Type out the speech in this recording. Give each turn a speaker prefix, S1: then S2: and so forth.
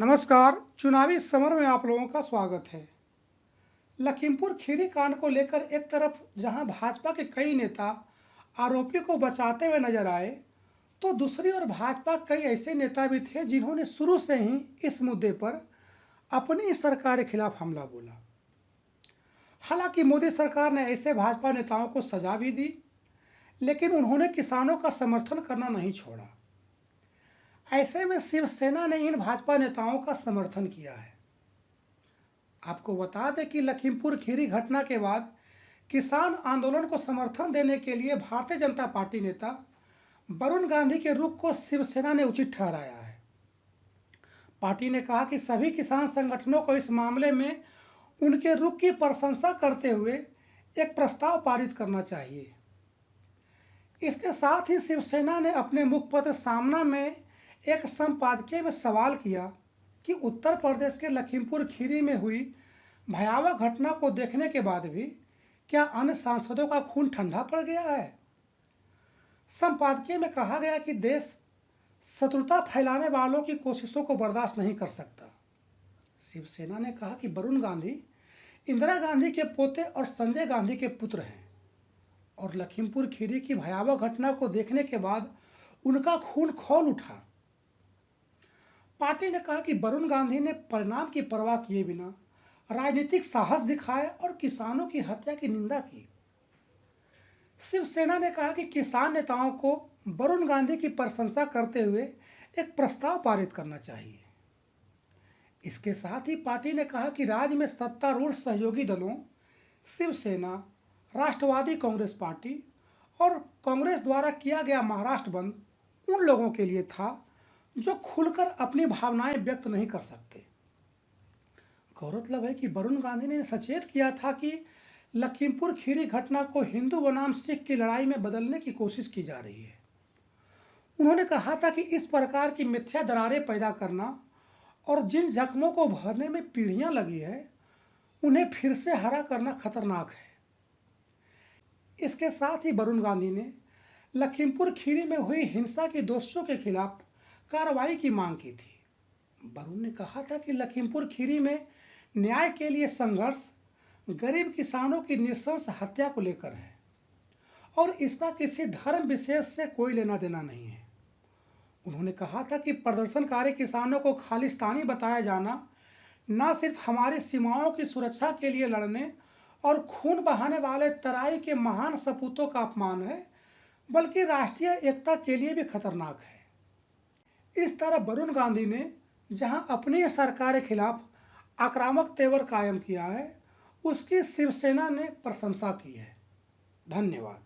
S1: नमस्कार। चुनावी समर में आप लोगों का स्वागत है। लखीमपुर खीरी कांड को लेकर एक तरफ जहां भाजपा के कई नेता आरोपी को बचाते हुए नजर आए, तो दूसरी ओर भाजपा कई ऐसे नेता भी थे जिन्होंने शुरू से ही इस मुद्दे पर अपनी सरकार के खिलाफ हमला बोला। हालांकि मोदी सरकार ने ऐसे भाजपा नेताओं को सजा भी दी, लेकिन उन्होंने किसानों का समर्थन करना नहीं छोड़ा। ऐसे में शिवसेना ने इन भाजपा नेताओं का समर्थन किया है। आपको बता दें कि लखीमपुर खीरी घटना के बाद किसान आंदोलन को समर्थन देने के लिए भारतीय जनता पार्टी नेता वरुण गांधी के रुख को शिवसेना ने उचित ठहराया है। पार्टी ने कहा कि सभी किसान संगठनों को इस मामले में उनके रुख की प्रशंसा करते हुए एक प्रस्ताव पारित करना चाहिए। इसके साथ ही शिवसेना ने अपने मुखपत्र सामना में एक संपादकीय में सवाल किया कि उत्तर प्रदेश के लखीमपुर खीरी में हुई भयावह घटना को देखने के बाद भी क्या अन्य सांसदों का खून ठंडा पड़ गया है। संपादकीय में कहा गया कि देश शत्रुता फैलाने वालों की कोशिशों को बर्दाश्त नहीं कर सकता। शिवसेना ने कहा कि वरुण गांधी इंदिरा गांधी के पोते और संजय गांधी के पुत्र हैं और लखीमपुर खीरी की भयावह घटना को देखने के बाद उनका खून खौल उठा। पार्टी ने कहा कि वरुण गांधी ने परिणाम की परवाह किए बिना राजनीतिक साहस दिखाया और किसानों की हत्या की निंदा की। शिवसेना ने कहा कि किसान नेताओं को वरुण गांधी की प्रशंसा करते हुए एक प्रस्ताव पारित करना चाहिए। इसके साथ ही पार्टी ने कहा कि राज्य में सत्तारूढ़ सहयोगी दलों शिवसेना, राष्ट्रवादी कांग्रेस पार्टी और कांग्रेस द्वारा किया गया महाराष्ट्र बंद उन लोगों के लिए था जो खुलकर अपनी भावनाएं व्यक्त नहीं कर सकते। गौरतलब है कि वरुण गांधी ने सचेत किया था कि लखीमपुर खीरी घटना को हिंदू बनाम सिख की लड़ाई में बदलने की कोशिश की जा रही है। उन्होंने कहा था कि इस प्रकार की मिथ्या दरारें पैदा करना और जिन जख्मों को भरने में पीढ़ियां लगी है, उन्हें फिर से हरा करना खतरनाक है। इसके साथ ही वरुण गांधी ने लखीमपुर खीरी में हुई हिंसा के दोषियों के खिलाफ कार्रवाई की मांग की थी। वरुण ने कहा था कि लखीमपुर खीरी में न्याय के लिए संघर्ष गरीब किसानों की नृशंस हत्या को लेकर है और इसका किसी धर्म विशेष से कोई लेना देना नहीं है। उन्होंने कहा था कि प्रदर्शनकारी किसानों को खालिस्तानी बताया जाना न सिर्फ हमारी सीमाओं की सुरक्षा के लिए लड़ने और खून बहाने वाले तराई के महान सपूतों का अपमान है, बल्कि राष्ट्रीय एकता के लिए भी खतरनाक है। इस तरह वरुण गांधी ने जहां अपनी सरकार के खिलाफ आक्रामक तेवर कायम किया है, उसकी शिवसेना ने प्रशंसा की है। धन्यवाद।